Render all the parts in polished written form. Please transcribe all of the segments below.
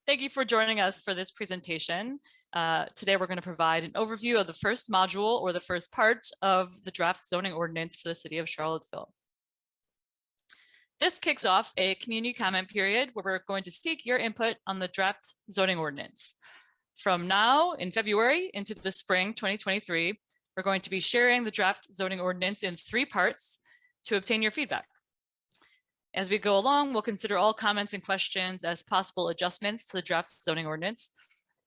Thank you for joining us for this presentation. Today we're going to provide an overview of the first module or the first part of the draft zoning ordinance for the City of Charlottesville. This kicks off a community comment period where we're going to seek your input on the draft zoning ordinance. From now in February into the spring 2023, we're going to be sharing the draft zoning ordinance in 3 parts to obtain your feedback. As we go along, we'll consider all comments and questions as possible adjustments to the draft zoning ordinance.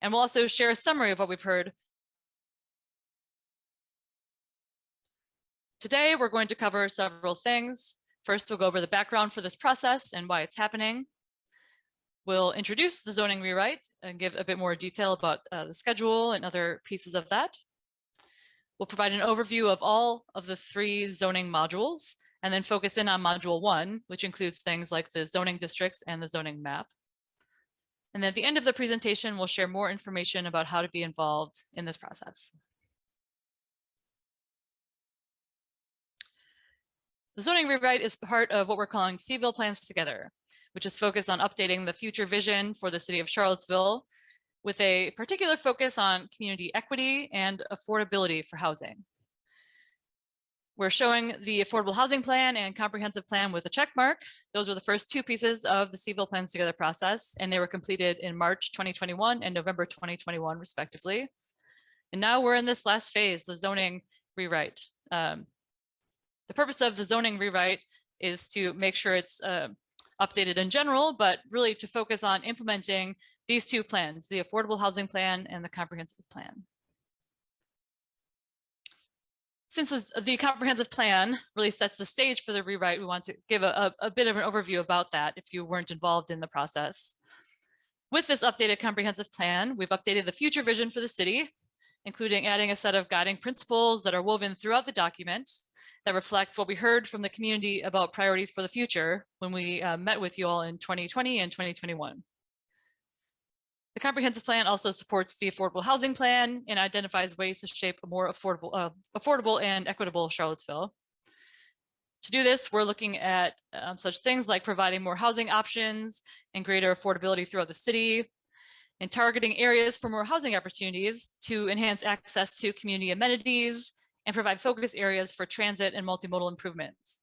And we'll also share a summary of what we've heard. Today, we're going to cover several things. First, we'll go over the background for this process and why it's happening. We'll introduce the zoning rewrite and give a bit more detail about the schedule and other pieces of that. We'll provide an overview of all of the 3 zoning modules and then focus in on module 1, which includes things like the zoning districts and the zoning map. And then at the end of the presentation, we'll share more information about how to be involved in this process. The zoning rewrite is part of what we're calling Civil Plans Together, which is focused on updating the future vision for the City of Charlottesville with a particular focus on community equity and affordability for housing. We're showing the affordable housing plan and comprehensive plan with a check mark. Those were the first 2 pieces of the Civil Plans Together process, and they were completed in March 2021 and November 2021, respectively. And now we're in this last phase, the zoning rewrite. The purpose of the zoning rewrite is to make sure it's updated in general, but really to focus on implementing these 2 plans, the affordable housing plan and the comprehensive plan. Since the comprehensive plan really sets the stage for the rewrite, we want to give a bit of an overview about that if you weren't involved in the process. With this updated comprehensive plan, we've updated the future vision for the city, including adding a set of guiding principles that are woven throughout the document that reflect what we heard from the community about priorities for the future when we met with you all in 2020 and 2021. The comprehensive plan also supports the affordable housing plan and identifies ways to shape a more affordable and equitable Charlottesville. To do this, we're looking at such things like providing more housing options and greater affordability throughout the city, and targeting areas for more housing opportunities to enhance access to community amenities and provide focus areas for transit and multimodal improvements.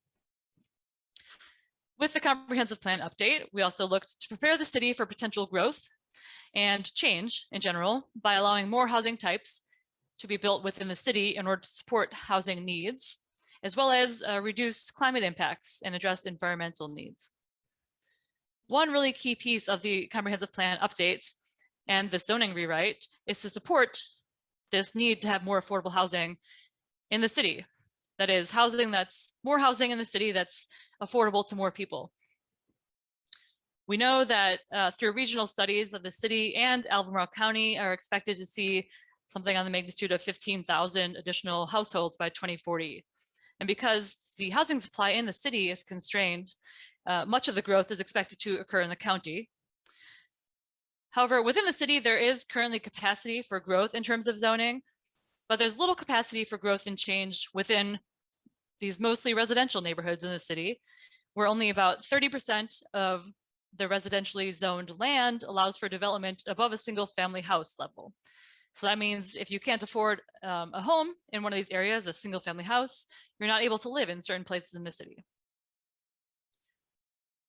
With the comprehensive plan update, we also looked to prepare the city for potential growth and change in general by allowing more housing types to be built within the city in order to support housing needs, as well as reduce climate impacts and address environmental needs. One really key piece of the comprehensive plan updates and the zoning rewrite is to support this need to have more affordable housing in the city. That is, more housing in the city that's affordable to more people. We know that through regional studies of the city and Albemarle County are expected to see something on the magnitude of 15,000 additional households by 2040. And because the housing supply in the city is constrained, much of the growth is expected to occur in the county. However, within the city, there is currently capacity for growth in terms of zoning, but there's little capacity for growth and change within these mostly residential neighborhoods in the city, where only about 30% of the residentially zoned land allows for development above a single family house level. So that means if you can't afford a home in one of these areas, a single family house, you're not able to live in certain places in the city.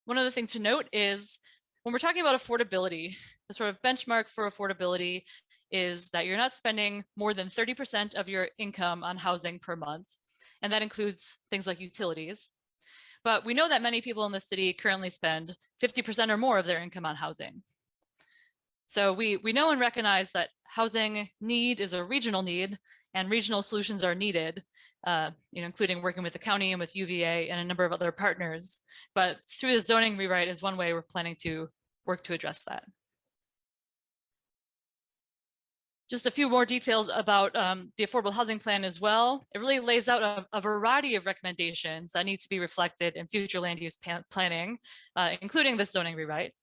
One other thing to note is when we're talking about affordability, the sort of benchmark for affordability is that you're not spending more than 30% of your income on housing per month. And that includes things like utilities. But we know that many people in the city currently spend 50% or more of their income on housing. So we know and recognize that housing need is a regional need and regional solutions are needed, including working with the county and with UVA and a number of other partners. But through the zoning rewrite is one way we're planning to work to address that. Just a few more details about the affordable housing plan as well. It really lays out a variety of recommendations that need to be reflected in future land use planning, including this zoning rewrite.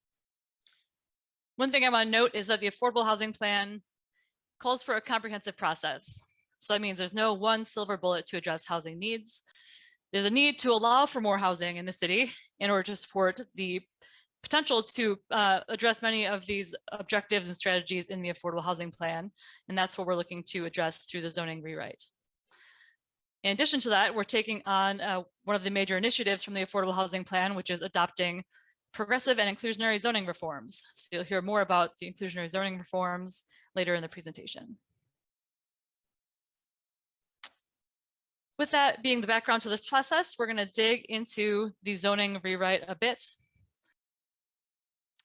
One thing I want to note is that the affordable housing plan calls for a comprehensive process. So that means there's no one silver bullet to address housing needs. There's a need to allow for more housing in the city in order to support the potential to address many of these objectives and strategies in the affordable housing plan. And that's what we're looking to address through the zoning rewrite. In addition to that, we're taking on one of the major initiatives from the affordable housing plan, which is adopting progressive and inclusionary zoning reforms. So you'll hear more about the inclusionary zoning reforms later in the presentation. With that being the background to this process, we're going to dig into the zoning rewrite a bit.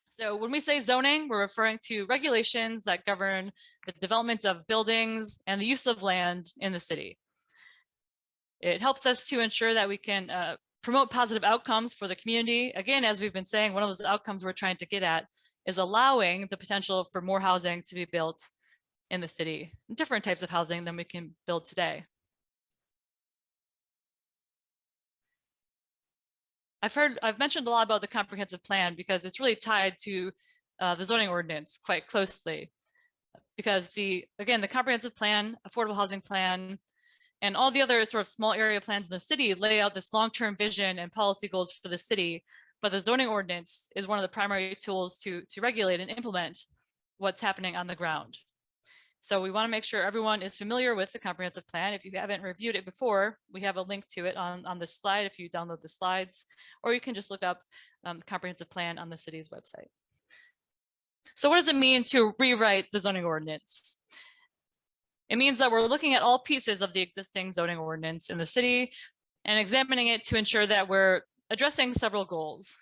So when we say zoning, we're referring to regulations that govern the development of buildings and the use of land in the city. It helps us to ensure that we can promote positive outcomes for the community. Again, as we've been saying, one of those outcomes we're trying to get at is allowing the potential for more housing to be built in the city, different types of housing than we can build today. I've mentioned a lot about the comprehensive plan because it's really tied to the zoning ordinance quite closely. Because again, the comprehensive plan, affordable housing plan, and all the other sort of small area plans in the city lay out this long-term vision and policy goals for the city. But the zoning ordinance is one of the primary tools to regulate and implement what's happening on the ground. So we want to make sure everyone is familiar with the comprehensive plan. If you haven't reviewed it before, we have a link to it on this slide if you download the slides, or you can just look up the comprehensive plan on the city's website. So what does it mean to rewrite the zoning ordinance? It means that we're looking at all pieces of the existing zoning ordinance in the city and examining it to ensure that we're addressing several goals.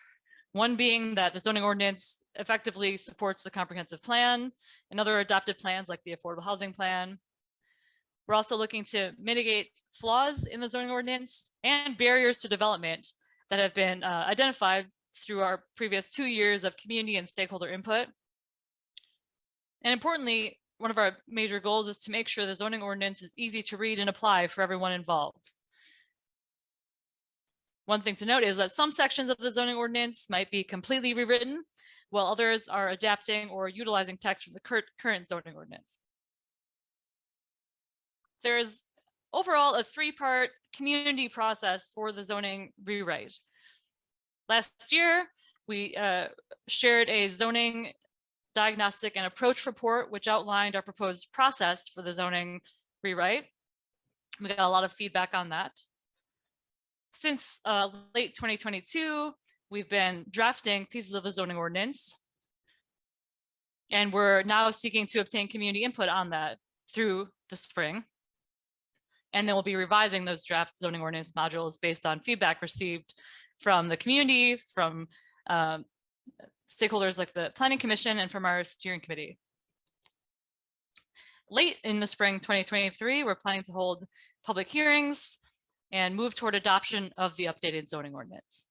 One being that the zoning ordinance effectively supports the comprehensive plan and other adopted plans like the affordable housing plan. We're also looking to mitigate flaws in the zoning ordinance and barriers to development that have been identified through our previous 2 years of community and stakeholder input. And importantly, one of our major goals is to make sure the zoning ordinance is easy to read and apply for everyone involved. One thing to note is that some sections of the zoning ordinance might be completely rewritten, while others are adapting or utilizing text from the current zoning ordinance. There's overall a 3-part community process for the zoning rewrite. Last year, we shared a zoning diagnostic and approach report, which outlined our proposed process for the zoning rewrite. We got a lot of feedback on that. Since late 2022, we've been drafting pieces of the zoning ordinance, and we're now seeking to obtain community input on that through the spring. And then we'll be revising those draft zoning ordinance modules based on feedback received from the community, from stakeholders like the Planning Commission, and from our steering committee. Late in the spring 2023, we're planning to hold public hearings and move toward adoption of the updated zoning ordinance.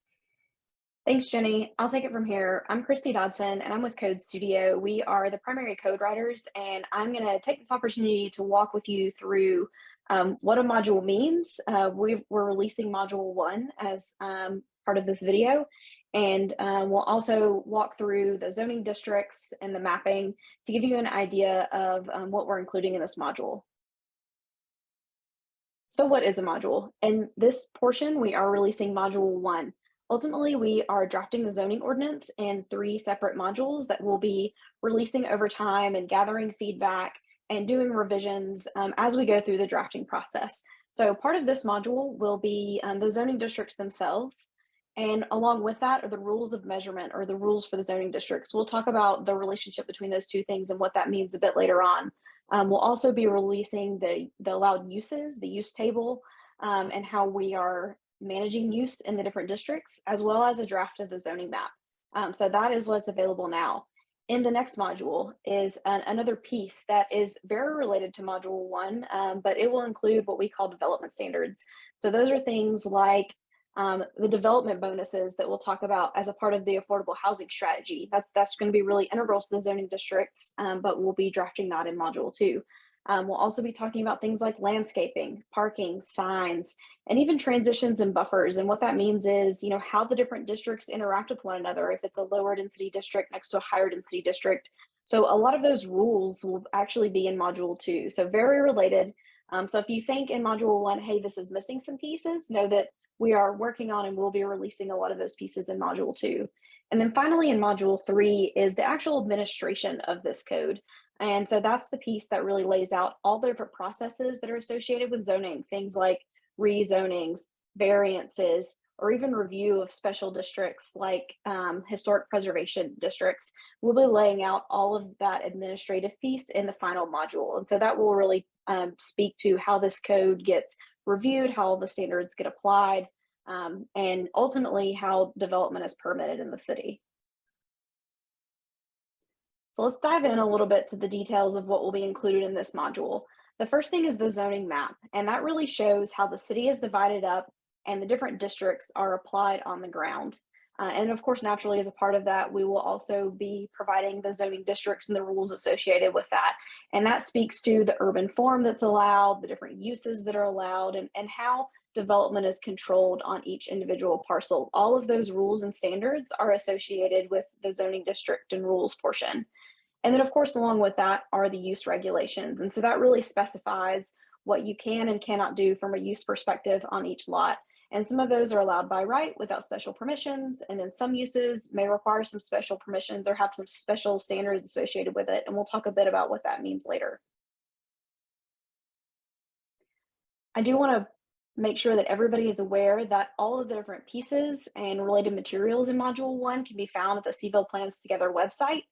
Thanks, Jenny. I'll take it from here. I'm Christy Dodson, and I'm with Code Studio. We are the primary code writers, and I'm going to take this opportunity to walk with you through what a module means. We're releasing module 1 as part of this video, and we'll also walk through the zoning districts and the mapping to give you an idea of what we're including in this module. So what is a module? In this portion, we are releasing module 1. Ultimately, we are drafting the zoning ordinance in 3 separate modules that we'll be releasing over time and gathering feedback and doing revisions as we go through the drafting process. So part of this module will be the zoning districts themselves. And along with that are the rules of measurement, or the rules for the zoning districts. We'll talk about the relationship between those 2 things and what that means a bit later on. We'll also be releasing the allowed uses, the use table, and how we are managing use in the different districts, as well as a draft of the zoning map. So that is what's available now. In the next module is another piece that is very related to module 1, but it will include what we call development standards. So those are things like the development bonuses that we'll talk about as a part of the affordable housing strategy. That's going to be really integral to the zoning districts, but we'll be drafting that in module 2. We'll also be talking about things like landscaping, parking, signs, and even transitions and buffers. And what that means is, how the different districts interact with one another, if it's a lower density district next to a higher density district. So a lot of those rules will actually be in module 2. So very related. So if you think in module 1, hey, this is missing some pieces, know that we are working on and we'll be releasing a lot of those pieces in module 2. And then finally in module 3 is the actual administration of this code. And so that's the piece that really lays out all the different processes that are associated with zoning, things like rezonings, variances, or even review of special districts like historic preservation districts. We'll be laying out all of that administrative piece in the final module. And so that will really speak to how this code gets reviewed, how the standards get applied, and ultimately how development is permitted in the city. So let's dive in a little bit to the details of what will be included in this module. The first thing is the zoning map, and that really shows how the city is divided up and the different districts are applied on the ground. And of course, naturally, as a part of that, we will also be providing the zoning districts and the rules associated with that. And that speaks to the urban form that's allowed, the different uses that are allowed, and how development is controlled on each individual parcel. All of those rules and standards are associated with the zoning district and rules portion. And then, of course, along with that are the use regulations. And so that really specifies what you can and cannot do from a use perspective on each lot. And some of those are allowed by right without special permissions. And then some uses may require some special permissions or have some special standards associated with it. And we'll talk a bit about what that means later. I do want to make sure that everybody is aware that all of the different pieces and related materials in Module 1 can be found at the Seville Plans Together website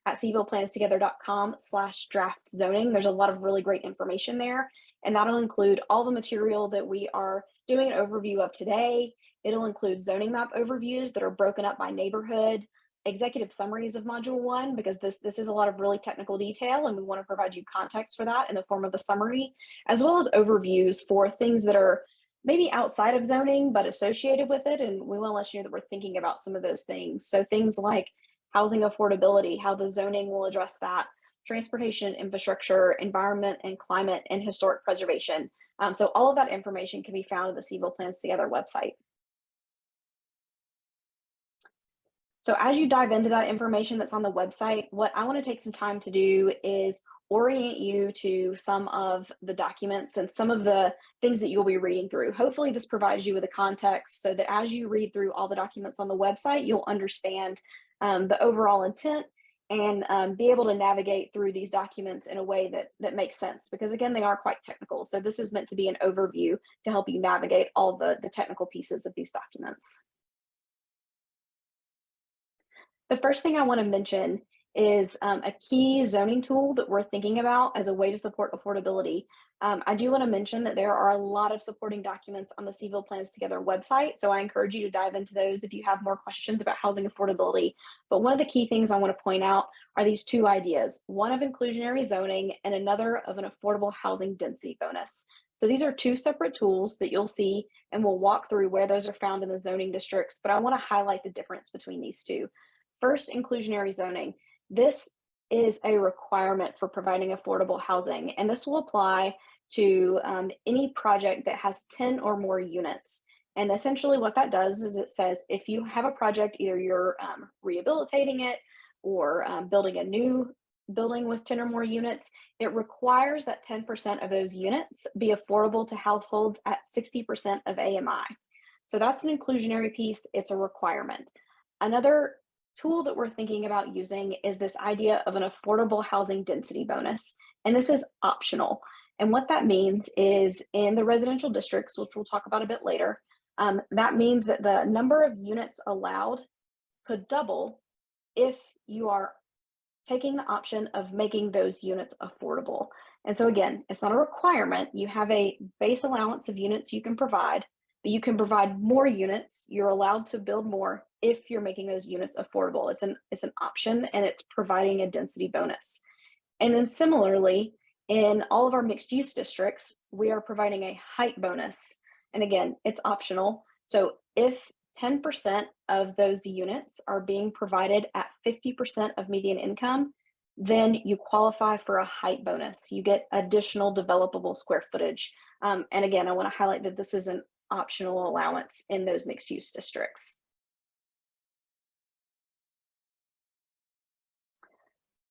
at sevilleplans-together.com/draft zoning. There's a lot of really great information there, and that'll include all the material that we are doing an overview of today. It'll include zoning map overviews that are broken up by neighborhood, executive summaries of Module 1, because this is a lot of really technical detail, and we want to provide you context for that in the form of a summary, as well as overviews for things that are maybe outside of zoning, but associated with it. And we want to let you know that we're thinking about some of those things. So things like housing affordability, how the zoning will address that, transportation, infrastructure, environment and climate, and historic preservation. So all of that information can be found at the Seville Plans Together website. So as you dive into that information that's on the website, what I want to take some time to do is orient you to some of the documents and some of the things that you'll be reading through. Hopefully this provides you with a context so that as you read through all the documents on the website, you'll understand the overall intent and be able to navigate through these documents in a way that makes sense, because again, they are quite technical. So this is meant to be an overview to help you navigate all the technical pieces of these documents. The first thing I want to mention is a key zoning tool that we're thinking about as a way to support affordability. I do want to mention that there are a lot of supporting documents on the Seville Plans Together website, so I encourage you to dive into those if you have more questions about housing affordability. But one of the key things I want to point out are these two ideas, one of inclusionary zoning and another of an affordable housing density bonus. So these are two separate tools that you'll see, and we'll walk through where those are found in the zoning districts, but I want to highlight the difference between these two. First, inclusionary zoning. This is a requirement for providing affordable housing, and this will apply to any project that has 10 or more units. And essentially what that does is it says if you have a project, either you're rehabilitating it or building a new building with 10 or more units, it requires that 10% of those units be affordable to households at 60% of AMI. So that's an inclusionary piece, it's a requirement. Another tool that we're thinking about using is this idea of an affordable housing density bonus. And this is optional. And what that means is in the residential districts, which we'll talk about a bit later, that means that the number of units allowed could double if you are taking the option of making those units affordable. And so again, it's not a requirement. You have a base allowance of units you can provide, but you can provide more units. You're allowed to build more if you're making those units affordable. It's an option, and it's providing a density bonus. And then similarly, in all of our mixed use districts, we are providing a height bonus. And again, it's optional. So if 10% of those units are being provided at 50% of median income, then you qualify for a height bonus. You get additional developable square footage. And again, I want to highlight that this is an optional allowance in those mixed use districts.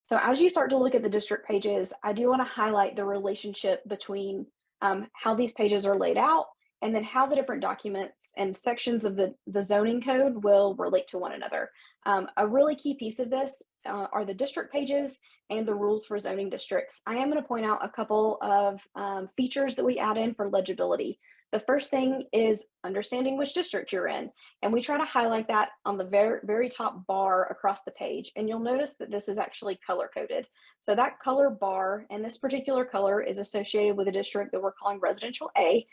So as you start to look at the district pages, I do want to highlight the relationship between how these pages are laid out and then how the different documents and sections of the zoning code will relate to one another. A really key piece of this are the district pages and the rules for zoning districts. I am going to point out a couple of features that we add in for legibility. The first thing is understanding which district you're in, and we try to highlight that on the very top bar across the page, and you'll notice that this is actually color coded. So that color bar and this particular color is associated with a district that we're calling residential A.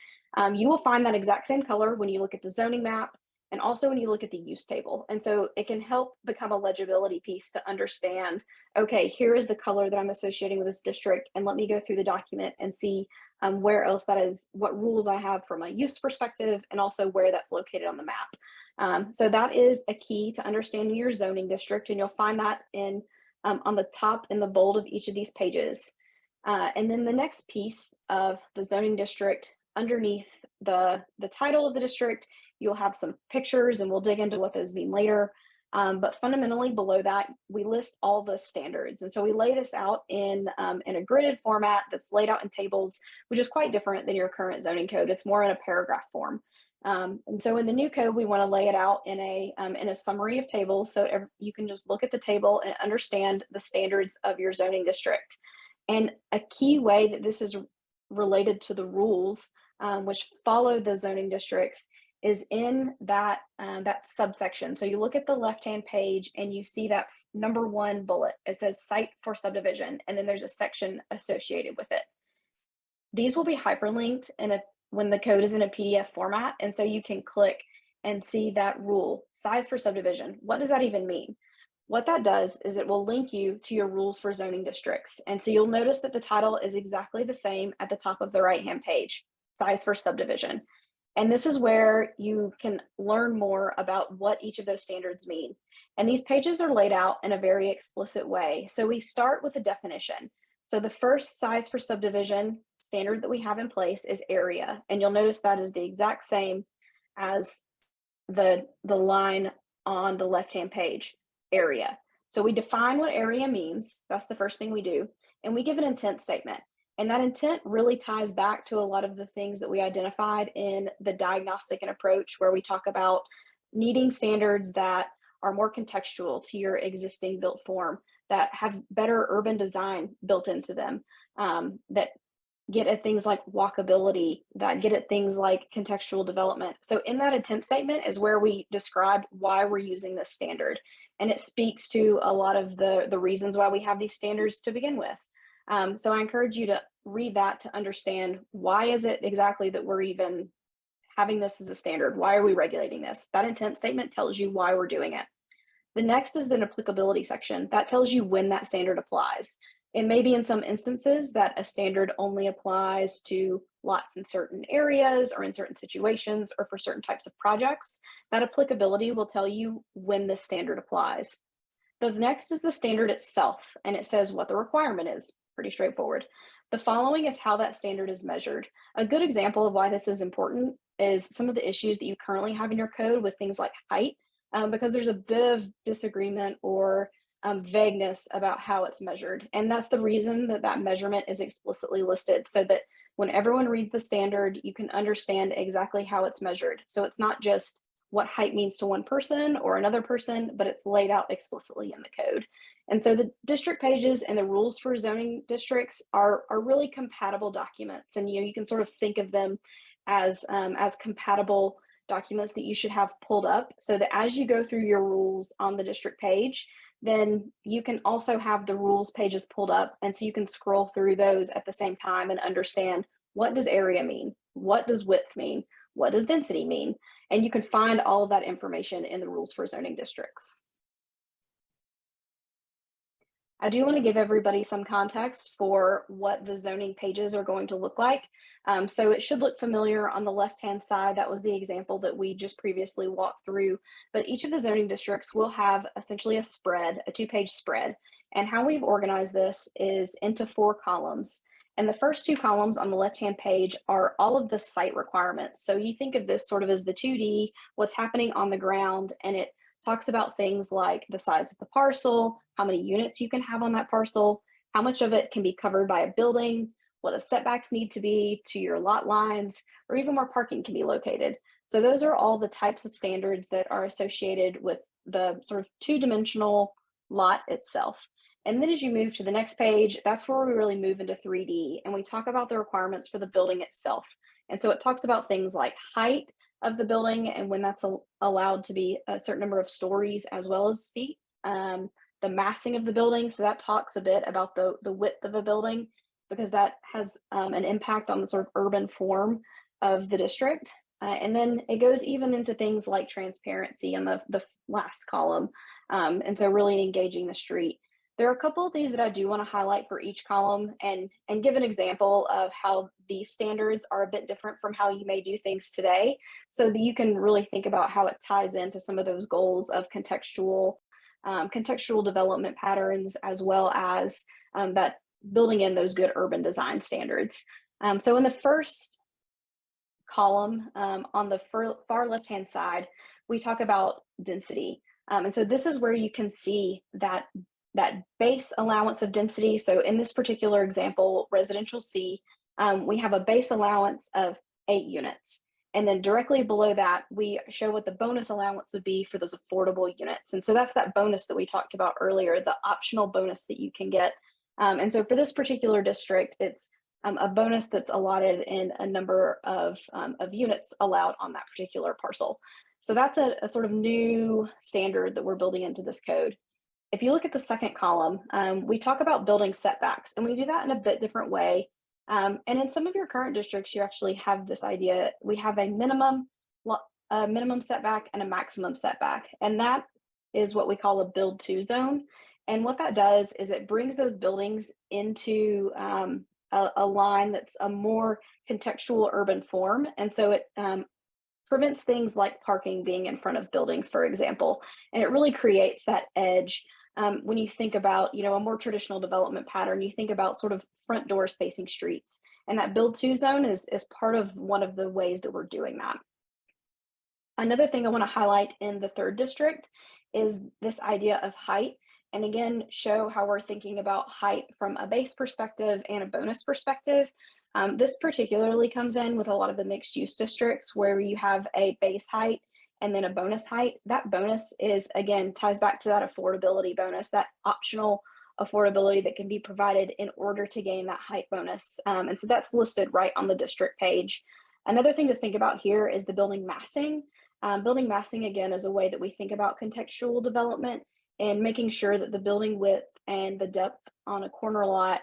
You will find that exact same color when you look at the zoning map and also when you look at the use table. And so it can help become a legibility piece to understand, okay, here is the color that I'm associating with this district, and let me go through the document and see where else that is, what rules I have from a use perspective, and also where that's located on the map. So that is a key to understanding your zoning district, and you'll find that in on the top in the bold of each of these pages. And then the next piece of the zoning district, underneath the title of the district, you'll have some pictures, and we'll dig into what those mean later. But fundamentally below that, we list all the standards. And so we lay this out in a gridded format that's laid out in tables, which is quite different than your current zoning code. It's more in a paragraph form. And so in the new code, we want to lay it out in a summary of tables, so you can just look at the table and understand the standards of your zoning district. And a key way that this is related to the rules, which follow the zoning districts, is in that subsection. So you look at the left-hand page and you see that number 1 bullet. It says site for subdivision, and then there's a section associated with it. These will be hyperlinked when the code is in a PDF format, and so you can click and see that rule, size for subdivision. What does that even mean? What that does is it will link you to your rules for zoning districts. And so you'll notice that the title is exactly the same at the top of the right-hand page, size for subdivision. And this is where you can learn more about what each of those standards mean. And these pages are laid out in a very explicit way. So we start with a definition. So the first size for subdivision standard that we have in place is area. And you'll notice that is the exact same as the line on the left-hand page, area. So we define what area means. That's the first thing we do. And we give an intent statement. And that intent really ties back to a lot of the things that we identified in the diagnostic and approach, where we talk about needing standards that are more contextual to your existing built form, that have better urban design built into them, that get at things like walkability, that get at things like contextual development. So in that intent statement is where we describe why we're using this standard. And it speaks to a lot of the reasons why we have these standards to begin with. So I encourage you to read that to understand, why is it exactly that we're even having this as a standard? Why are we regulating this? That intent statement tells you why we're doing it. The next is the applicability section. That tells you when that standard applies. It may be in some instances that a standard only applies to lots in certain areas or in certain situations or for certain types of projects. That applicability will tell you when this standard applies. The next is the standard itself, and it says what the requirement is. Pretty straightforward. The following is how that standard is measured. A good example of why this is important is some of the issues that you currently have in your code with things like height, because there's a bit of disagreement or vagueness about how it's measured. And that's the reason that that measurement is explicitly listed, so that when everyone reads the standard, you can understand exactly how it's measured. So it's not just what height means to one person or another person, but it's laid out explicitly in the code. And so the district pages and the rules for zoning districts are really compatible documents. And you can sort of think of them as compatible documents that you should have pulled up, so that as you go through your rules on the district page, then you can also have the rules pages pulled up. And so you can scroll through those at the same time and understand, what does area mean? What does width mean? What does density mean? And you can find all of that information in the rules for zoning districts. I do want to give everybody some context for what the zoning pages are going to look like. So it should look familiar on the left-hand side. That was the example that we just previously walked through. But each of the zoning districts will have essentially a spread, a 2-page spread. And how we've organized this is into 4 columns. And the first 2 columns on the left-hand page are all of the site requirements. So you think of this sort of as the 2D, what's happening on the ground, and it talks about things like the size of the parcel, how many units you can have on that parcel, how much of it can be covered by a building, what the setbacks need to be to your lot lines, or even where parking can be located. So those are all the types of standards that are associated with the sort of two-dimensional lot itself. And then as you move to the next page, that's where we really move into 3D and we talk about the requirements for the building itself. And so it talks about things like height of the building and when that's allowed to be a certain number of stories as well as feet. The massing of the building, so that talks a bit about the width of a building because that has an impact on the sort of urban form of the district. And then it goes even into things like transparency in the last column. And so really engaging the street. There are a couple of these that I do want to highlight for each column and give an example of how these standards are a bit different from how you may do things today, so that you can really think about how it ties into some of those goals of contextual development patterns, as well as that building in those good urban design standards. So in the first column on the far left-hand side, we talk about density. And so this is where you can see that base allowance of density. So in this particular example, residential C, we have a base allowance of 8 units. And then directly below that, we show what the bonus allowance would be for those affordable units. And so that's that bonus that we talked about earlier, the optional bonus that you can get. And so for this particular district, it's a bonus that's allotted in a number of units allowed on that particular parcel. So that's a sort of new standard that we're building into this code. If you look at the second column, we talk about building setbacks, and we do that in a bit different way. And in some of your current districts, you actually have this idea. We have a minimum setback and a maximum setback, and that is what we call a build to zone. And what that does is it brings those buildings into a line that's a more contextual urban form. And so it prevents things like parking being in front of buildings, for example, and it really creates that edge. When you think about, a more traditional development pattern, you think about sort of front doors facing streets, and that build to zone is part of one of the ways that we're doing that. Another thing I want to highlight in the third district is this idea of height, and again, show how we're thinking about height from a base perspective and a bonus perspective. This particularly comes in with a lot of the mixed use districts where you have a base height and then a bonus height. That bonus is, again, ties back to that affordability bonus, that optional affordability that can be provided in order to gain that height bonus. And so that's listed right on the district page. Another thing to think about here is the building massing. Building massing, again, is a way that we think about contextual development and making sure that the building width and the depth on a corner lot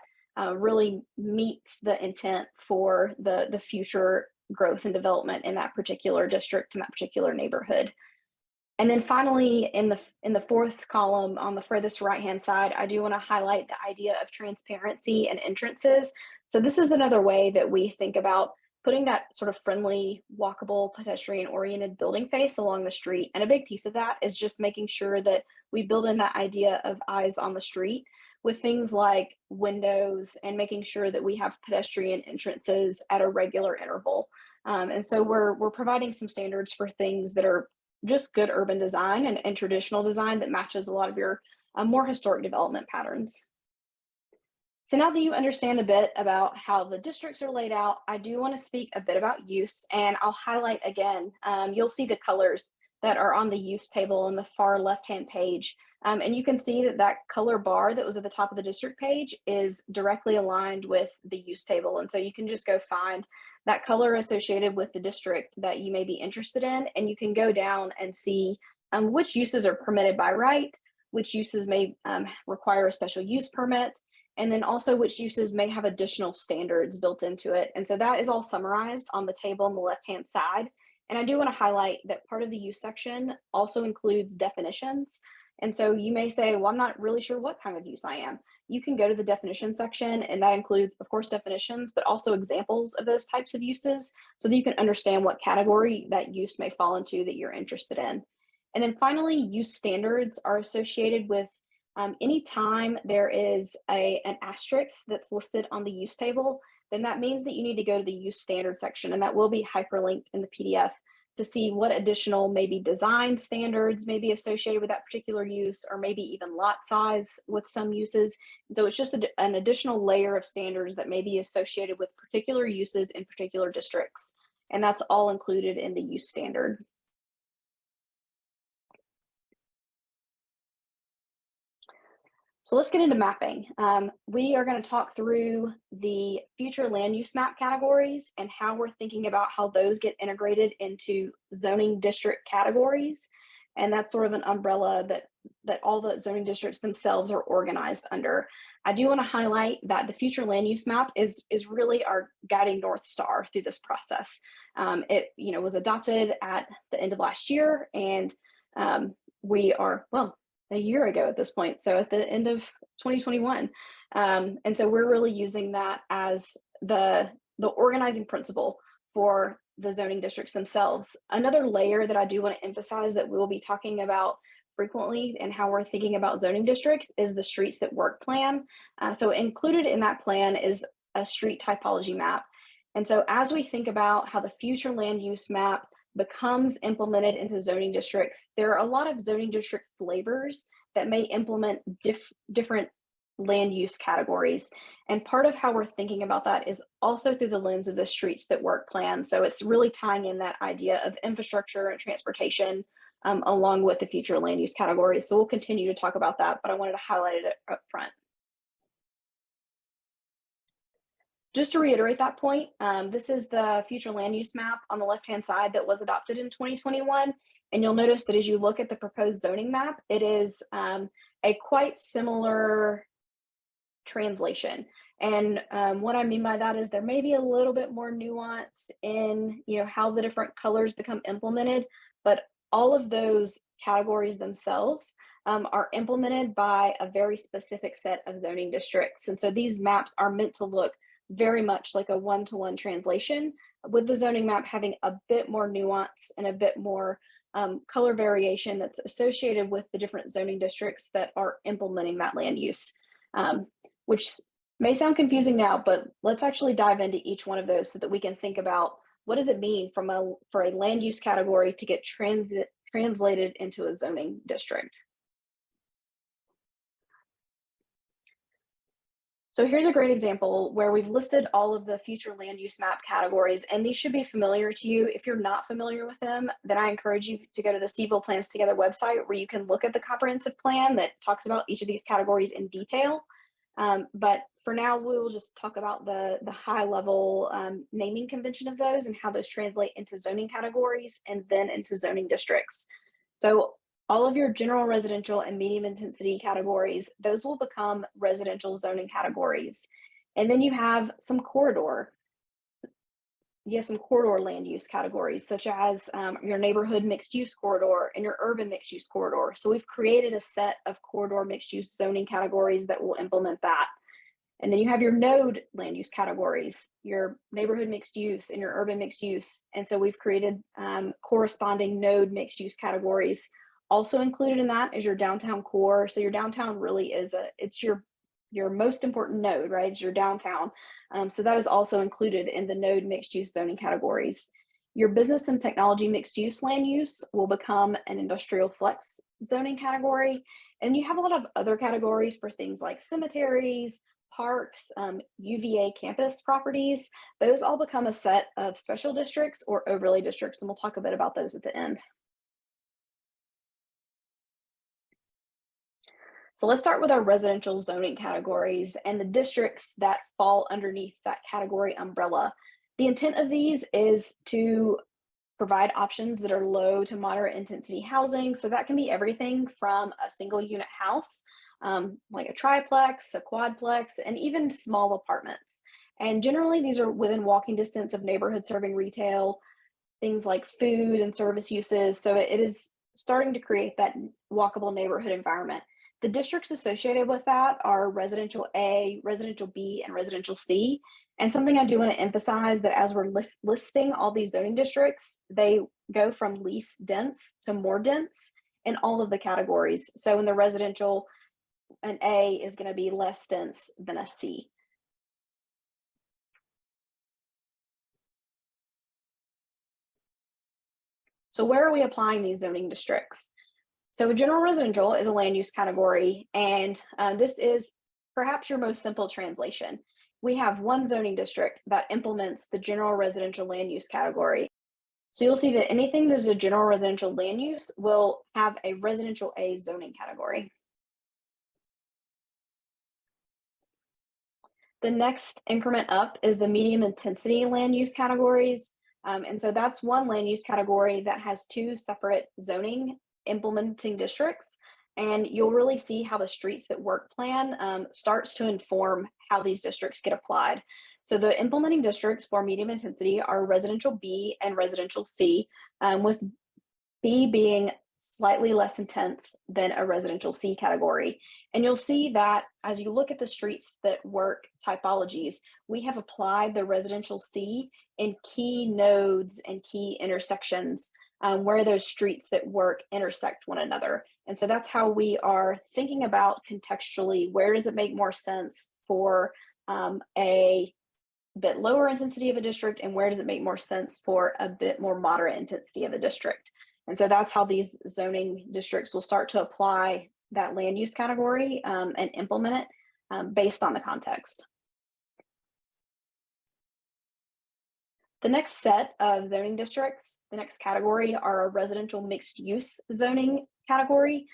really meets the intent for the future growth and development in that particular district, in that particular neighborhood. And then finally, in the fourth column on the furthest right-hand side, I do want to highlight the idea of transparency and entrances. So this is another way that we think about putting that sort of friendly, walkable, pedestrian-oriented building face along the street. And a big piece of that is just making sure that we build in that idea of eyes on the street with things like windows and making sure that we have pedestrian entrances at a regular interval. And so we're providing some standards for things that are just good urban design and traditional design that matches a lot of your more historic development patterns. So now that you understand a bit about how the districts are laid out, I do want to speak a bit about use, and I'll highlight again, you'll see the colors that are on the use table in the far left-hand page. And you can see that color bar that was at the top of the district page is directly aligned with the use table. And so you can just go find that color associated with the district that you may be interested in, and you can go down and see which uses are permitted by right, which uses may require a special use permit, and then also which uses may have additional standards built into it. And so that is all summarized on the table on the left-hand side. And I do want to highlight that part of the use section also includes definitions. And so you may say, well, I'm not really sure what kind of use I am. You can go to the definition section, and that includes, of course, definitions, but also examples of those types of uses so that you can understand what category that use may fall into that you're interested in. And then finally, use standards are associated with anytime there is an asterisk that's listed on the use table, then that means that you need to go to the use standard section, and that will be hyperlinked in the PDF. to see what additional maybe design standards may be associated with that particular use, or maybe even lot size with some uses. So it's just an additional layer of standards that may be associated with particular uses in particular districts. And that's all included in the use standard. So let's get into mapping. We are going to talk through the future land use map categories and how we're thinking about how those get integrated into zoning district categories. And that's sort of an umbrella that all the zoning districts themselves are organized under. I do want to highlight that the future land use map is really our guiding North Star through this process. It was adopted at the end of last year, and we are, well, a year ago at this point, so at the end of 2021. And so we're really using that as the organizing principle for the zoning districts themselves. Another layer that I do want to emphasize that we'll be talking about frequently and how we're thinking about zoning districts is the Streets That Work plan. So included in that plan is a street typology map. And so as we think about how the future land use map becomes implemented into zoning districts, there are a lot of zoning district flavors that may implement different land use categories. And part of how we're thinking about that is also through the lens of the Streets That Work plan. So it's really tying in that idea of infrastructure and transportation along with the future land use categories. So we'll continue to talk about that, but I wanted to highlight it up front. Just to reiterate that point, this is the future land use map on the left-hand side that was adopted in 2021. And you'll notice that as you look at the proposed zoning map, it is a quite similar translation. And what I mean by that is there may be a little bit more nuance in how the different colors become implemented, but all of those categories themselves are implemented by a very specific set of zoning districts. And so these maps are meant to look very much like a one-to-one translation, with the zoning map having a bit more nuance and a bit more color variation that's associated with the different zoning districts that are implementing that land use, which may sound confusing now, but let's actually dive into each one of those so that we can think about what does it mean for a land use category to get translated into a zoning district. So here's a great example where we've listed all of the future land use map categories, and these should be familiar to you. If you're not familiar with them, then I encourage you to go to the Cville Plans Together website where you can look at the comprehensive plan that talks about each of these categories in detail. But for now, we'll just talk about the high level naming convention of those and how those translate into zoning categories and then into zoning districts. So all of your general residential and medium intensity categories, those will become residential zoning categories. And then you have some corridor land use categories, such as your neighborhood mixed use corridor and your urban mixed use corridor. So we've created a set of corridor mixed use zoning categories that will implement that. And then you have your node land use categories, your neighborhood mixed use and your urban mixed use. And so we've created corresponding node mixed use categories. Also included in that is your downtown core. So your downtown really is it's your most important node, right? It's your downtown. So that is also included in the node mixed use zoning categories. Your business and technology mixed use land use will become an industrial flex zoning category. And you have a lot of other categories for things like cemeteries, parks, UVA campus properties. Those all become a set of special districts or overlay districts, and we'll talk a bit about those at the end. So let's start with our residential zoning categories and the districts that fall underneath that category umbrella. The intent of these is to provide options that are low to moderate intensity housing. So that can be everything from a single unit house, like a triplex, a quadplex, and even small apartments. And generally these are within walking distance of neighborhood serving retail, things like food and service uses. So it is starting to create that walkable neighborhood environment. The districts associated with that are residential A, residential B, and residential C. And something I do want to emphasize that as we're listing all these zoning districts, they go from least dense to more dense in all of the categories. So in the residential, an A is going to be less dense than a C. So where are we applying these zoning districts? So general residential is a land use category, and this is perhaps your most simple translation. We have one zoning district that implements the general residential land use category. So you'll see that anything that is a general residential land use will have a residential A zoning category. The next increment up is the medium intensity land use categories. And so that's one land use category that has two separate zoning implementing districts. And you'll really see how the streets that work plan starts to inform how these districts get applied. So the implementing districts for medium intensity are residential B and residential C, with B being slightly less intense than a residential C category. And you'll see that as you look at the streets that work typologies, we have applied the residential C in key nodes and key intersections where those streets that work intersect one another. And so that's how we are thinking about contextually, where does it make more sense for a bit lower intensity of a district, and where does it make more sense for a bit more moderate intensity of a district? And so that's how these zoning districts will start to apply that land use category and implement it based on the context. The next set of zoning districts, the next category, are a residential mixed use zoning category.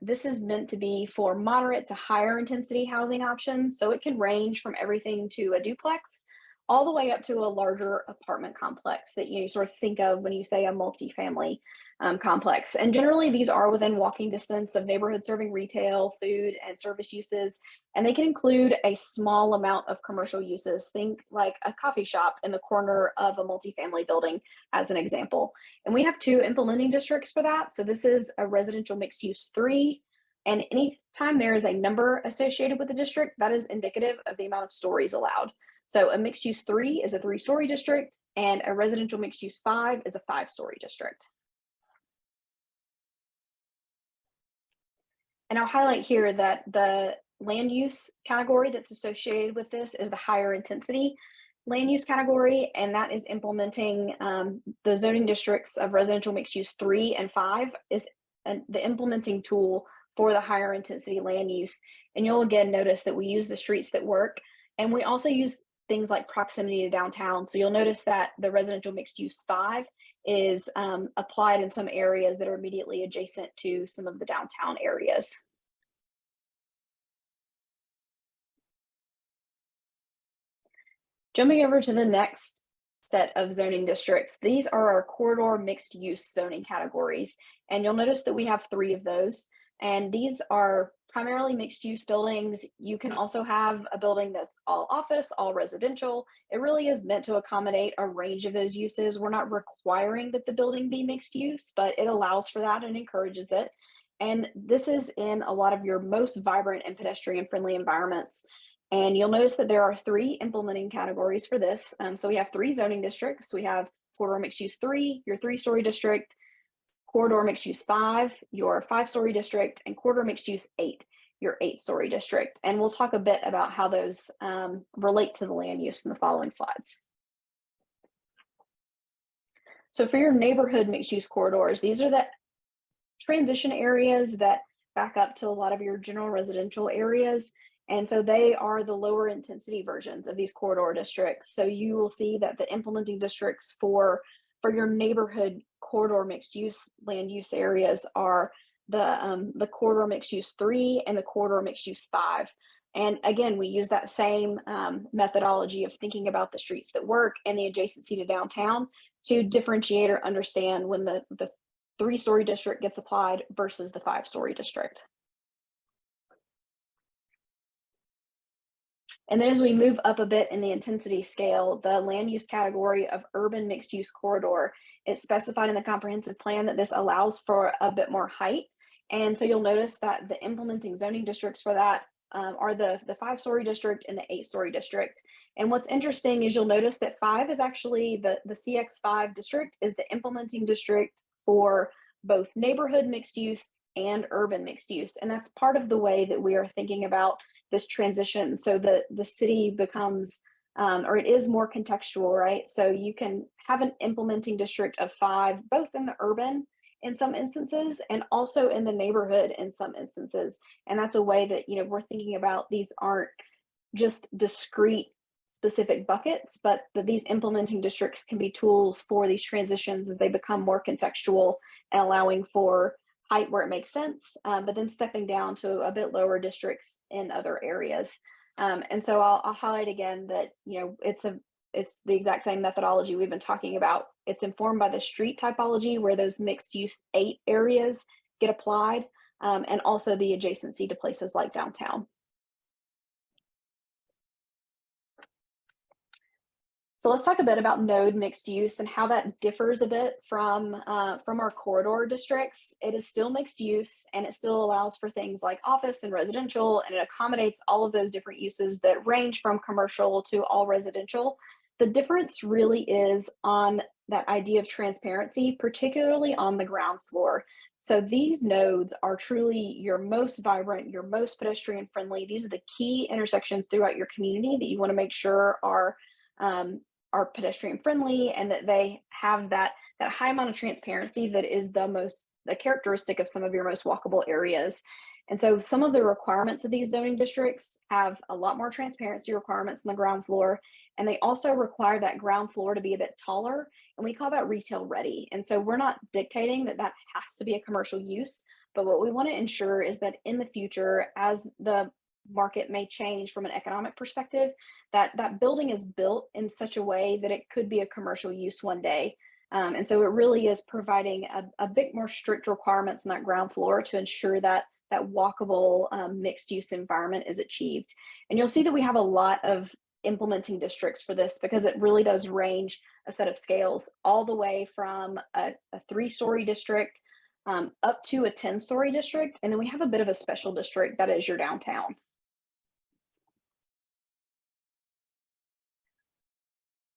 This is meant to be for moderate to higher intensity housing options. So it can range from everything to a duplex all the way up to a larger apartment complex that you sort of think of when you say a multifamily complex. And generally these are within walking distance of neighborhood serving retail, food, and service uses. And they can include a small amount of commercial uses. Think like a coffee shop in the corner of a multifamily building as an example. And we have two implementing districts for that. So this is a residential mixed use 3. And anytime there is a number associated with the district, that is indicative of the amount of stories allowed. So a mixed use 3 is a 3-story district, and a residential mixed use 5 is a 5-story district. And I'll highlight here that the land use category that's associated with this is the higher intensity land use category, and that is implementing the zoning districts of residential mixed use 3 and 5 is the implementing tool for the higher intensity land use. And you'll again notice that we use the streets that work, and we also use things like proximity to downtown. So you'll notice that the residential mixed use 5 is applied in some areas that are immediately adjacent to some of the downtown areas. Jumping over to the next set of zoning districts, these are our corridor mixed use zoning categories. And you'll notice that we have 3 of those. And these are primarily mixed use buildings. You can also have a building that's all office, all residential. It really is meant to accommodate a range of those uses. We're not requiring that the building be mixed use, but it allows for that and encourages it. And this is in a lot of your most vibrant and pedestrian friendly environments. And you'll notice that there are 3 implementing categories for this. So we have 3 zoning districts. We have corridor mixed use 3, your 3-story district, corridor mixed use 5, your 5-story district, and corridor mixed use 8, your 8-story district. And we'll talk a bit about how those relate to the land use in the following slides. So for your neighborhood mixed use corridors, these are the transition areas that back up to a lot of your general residential areas. And so they are the lower intensity versions of these corridor districts. So you will see that the implementing districts for your neighborhood corridor mixed use land use areas are the corridor mixed use 3 and the corridor mixed use 5. And again, we use that same methodology of thinking about the streets that work and the adjacency to downtown to differentiate or understand when the 3-story district gets applied versus the 5-story district. And then as we move up a bit in the intensity scale, the land use category of urban mixed use corridor, it's specified in the comprehensive plan that this allows for a bit more height. And so you'll notice that the implementing zoning districts for that are the 5-story district and the 8-story district. And what's interesting is you'll notice that 5 is actually the CX5 district is the implementing district for both neighborhood mixed use and urban mixed use. And that's part of the way that we are thinking about this transition. So the city becomes or it is more contextual, right? So you can have an implementing district of 5, both in the urban in some instances and also in the neighborhood in some instances. And that's a way that, we're thinking about these aren't just discrete specific buckets, but that these implementing districts can be tools for these transitions as they become more contextual and allowing for height where it makes sense, but then stepping down to a bit lower districts in other areas. And so I'll highlight again that, it's the exact same methodology we've been talking about. It's informed by the street typology where those mixed use 8 areas get applied, and also the adjacency to places like downtown. So let's talk a bit about node mixed use and how that differs a bit from our corridor districts. It is still mixed use and it still allows for things like office and residential, and it accommodates all of those different uses that range from commercial to all residential. The difference really is on that idea of transparency, particularly on the ground floor. So these nodes are truly your most vibrant, your most pedestrian friendly. These are the key intersections throughout your community that you want to make sure are pedestrian friendly and that they have that high amount of transparency that is the characteristic of some of your most walkable areas. And so some of the requirements of these zoning districts have a lot more transparency requirements on the ground floor, and they also require that ground floor to be a bit taller, and we call that retail ready. And so we're not dictating that has to be a commercial use, but what we want to ensure is that in the future, as the market may change from an economic perspective, that building is built in such a way that it could be a commercial use one day. And so it really is providing a bit more strict requirements on that ground floor to ensure that walkable mixed use environment is achieved. And you'll see that we have a lot of implementing districts for this because it really does range a set of scales all the way from a 3-story district up to a 10-story district. And then we have a bit of a special district that is your downtown.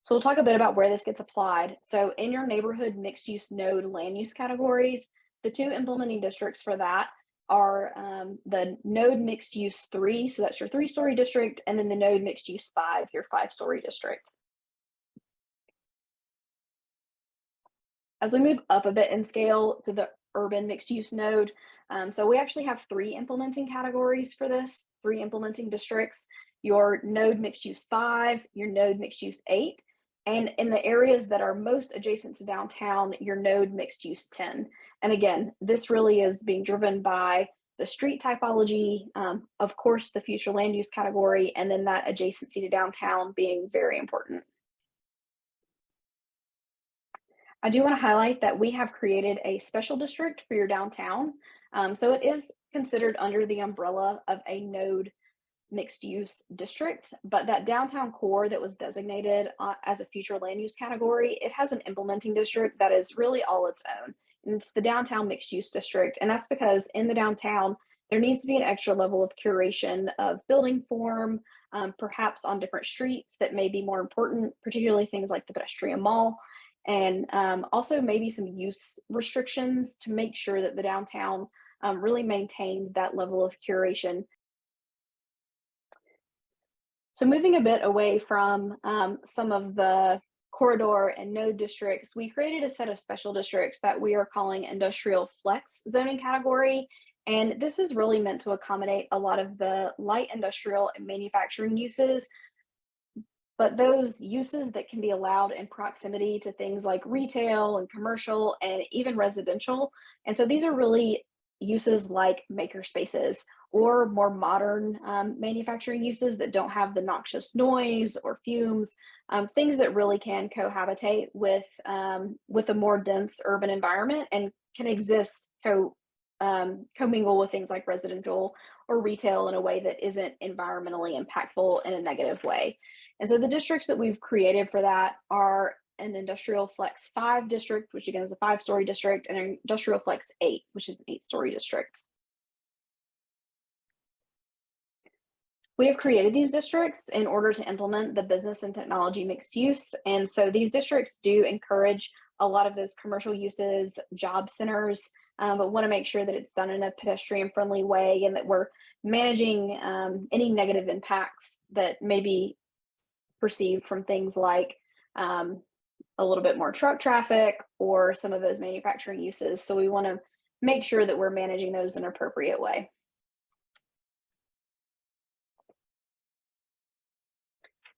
So we'll talk a bit about where this gets applied. So in your neighborhood mixed use node land use categories, the 2 implementing districts for that are the node mixed use 3, so that's your 3-story district, and then the node mixed use 5, your 5-story district. As we move up a bit in scale to the urban mixed use node, so we actually have 3 implementing categories for this, 3 implementing districts: your node mixed use 5, your node mixed use 8, and in the areas that are most adjacent to downtown, your node mixed use 10. And again, this really is being driven by the street typology, of course, the future land use category, and then that adjacency to downtown being very important. I do want to highlight that we have created a special district for your downtown. So it is considered under the umbrella of a node mixed use district, but that downtown core that was designated as a future land use category, it has an implementing district that is really all its own. And it's the downtown mixed use district. And that's because in the downtown, there needs to be an extra level of curation of building form, perhaps on different streets that may be more important, particularly things like the pedestrian mall. And also maybe some use restrictions to make sure that the downtown really maintains that level of curation. So moving a bit away from some of the corridor and node districts, we created a set of special districts that we are calling industrial flex zoning category. And this is really meant to accommodate a lot of the light industrial and manufacturing uses, but those uses that can be allowed in proximity to things like retail and commercial and even residential. And so these are really uses like maker spaces or more modern manufacturing uses that don't have the noxious noise or fumes, things that really can cohabitate with a more dense urban environment and can exist commingle with things like residential or retail in a way that isn't environmentally impactful in a negative way. And so the districts that we've created for that are an industrial flex 5 district, which again is a 5-story district, and an industrial flex 8, which is an 8-story district. We have created these districts in order to implement the business and technology mixed use. And so these districts do encourage a lot of those commercial uses, job centers, but want to make sure that it's done in a pedestrian friendly way and that we're managing any negative impacts that may be perceived from things like a little bit more truck traffic or some of those manufacturing uses. So we want to make sure that we're managing those in an appropriate way.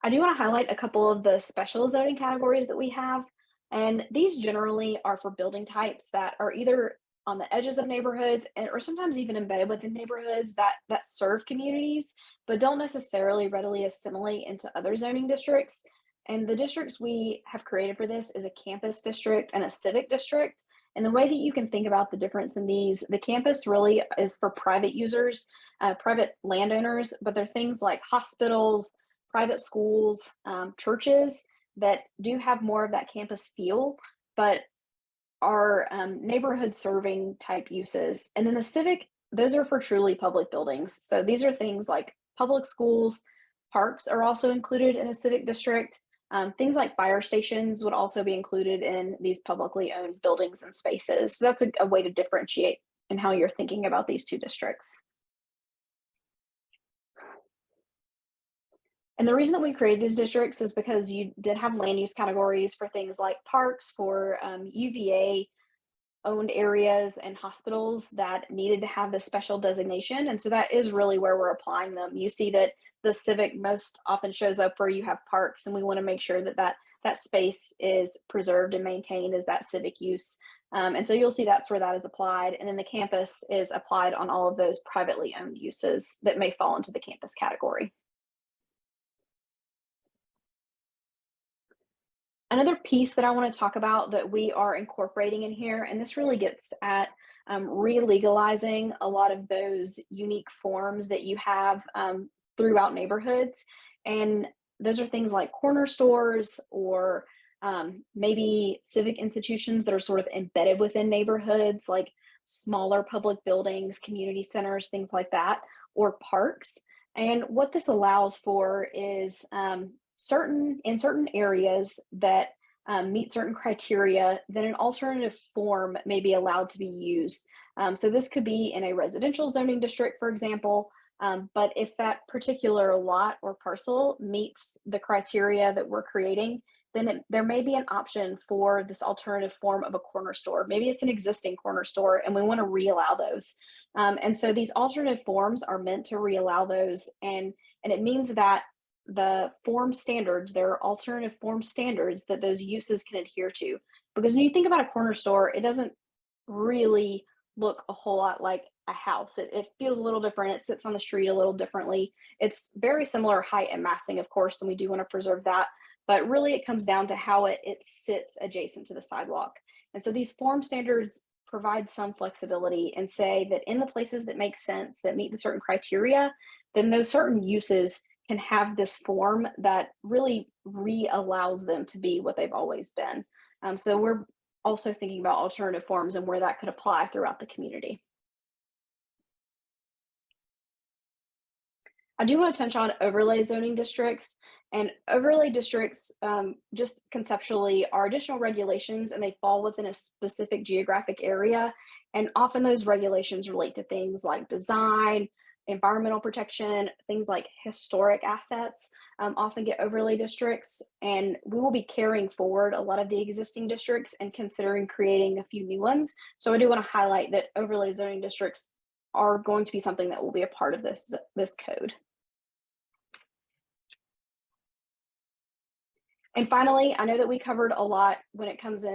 I do want to highlight a couple of the special zoning categories that we have. And these generally are for building types that are either on the edges of neighborhoods or sometimes even embedded within neighborhoods that serve communities, but don't necessarily readily assimilate into other zoning districts. And the districts we have created for this is a campus district and a civic district. And the way that you can think about the difference in these, the campus really is for private users, private landowners, but they're things like hospitals, private schools, churches that do have more of that campus feel, but are neighborhood serving type uses. And then the civic, those are for truly public buildings. So these are things like public schools, parks are also included in a civic district. Things like fire stations would also be included in these publicly owned buildings and spaces. So that's a way to differentiate in how you're thinking about these two districts. And the reason that we created these districts is because you did have land use categories for things like parks, for UVA owned areas and hospitals that needed to have this special designation. And so that is really where we're applying them. You see that the civic most often shows up where you have parks, and we want to make sure that that space is preserved and maintained as that civic use. And so you'll see that's where that is applied. And then the campus is applied on all of those privately owned uses that may fall into the campus category. Another piece that I want to talk about that we are incorporating in here, and this really gets at re-legalizing a lot of those unique forms that you have throughout neighborhoods. And those are things like corner stores or maybe civic institutions that are sort of embedded within neighborhoods, like smaller public buildings, community centers, things like that, or parks. And what this allows for is in certain areas that meet certain criteria, then an alternative form may be allowed to be used. So this could be in a residential zoning district, for example, but if that particular lot or parcel meets the criteria that we're creating, then there may be an option for this alternative form of a corner store. Maybe it's an existing corner store and we want to reallow those. And so these alternative forms are meant to reallow those, and it means that the form standards, there are alternative form standards that those uses can adhere to. Because when you think about a corner store, it doesn't really look a whole lot like a house. It feels a little different. It sits on the street a little differently. It's very similar height and massing, of course, and we do want to preserve that. But really it comes down to how it sits adjacent to the sidewalk. And so these form standards provide some flexibility and say that in the places that make sense, that meet the certain criteria, then those certain uses can have this form that really allows them to be what they've always been. So we're also thinking about alternative forms and where that could apply throughout the community. I do want to touch on overlay zoning districts. And overlay districts, just conceptually, are additional regulations, and they fall within a specific geographic area. And often those regulations relate to things like design, environmental protection, things like historic assets often get overlay districts. And we will be carrying forward a lot of the existing districts and considering creating a few new ones. So I do want to highlight that overlay zoning districts are going to be something that will be a part of this code. And finally, I know that we covered a lot when it comes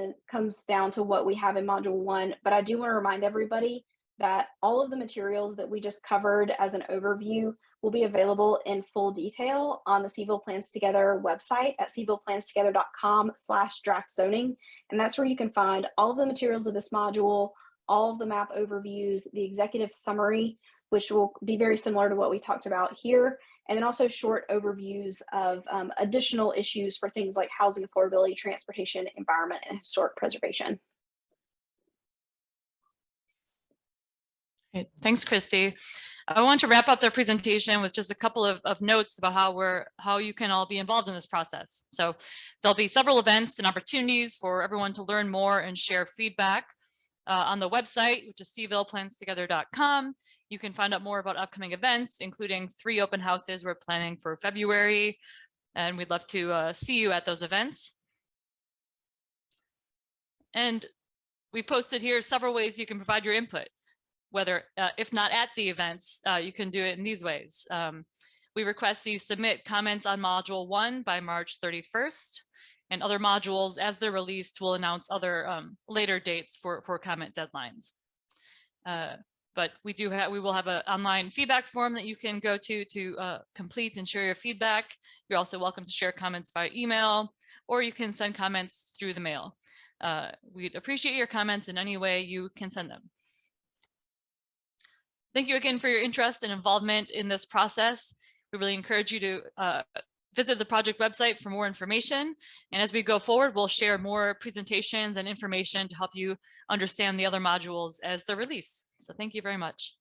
down to what we have in Module 1, but I do want to remind everybody that all of the materials that we just covered as an overview will be available in full detail on the Cville Plans Together website at cvilleplans-together.com/draft zoning. And that's where you can find all of the materials of this module, all of the map overviews, the executive summary, which will be very similar to what we talked about here, and then also short overviews of additional issues for things like housing affordability, transportation, environment, and historic preservation. Great. Thanks, Christy. I want to wrap up the presentation with just a couple of notes about how you can all be involved in this process. So there'll be several events and opportunities for everyone to learn more and share feedback on the website, which is cvilleplans-together.com. You can find out more about upcoming events, including 3 open houses we're planning for February, And we'd love to see you at those events. And we posted here several ways you can provide your input, whether if not at the events, you can do it in these ways. We request that you submit comments on module 1 by March 31st, and other modules as they're released will announce other later dates for comment deadlines. But we will have an online feedback form that you can go to complete and share your feedback. You're also welcome to share comments via email, or you can send comments through the mail. We'd appreciate your comments in any way you can send them. Thank you again for your interest and involvement in this process. We really encourage you to visit the project website for more information. And as we go forward, we'll share more presentations and information to help you understand the other modules as they're released. So thank you very much.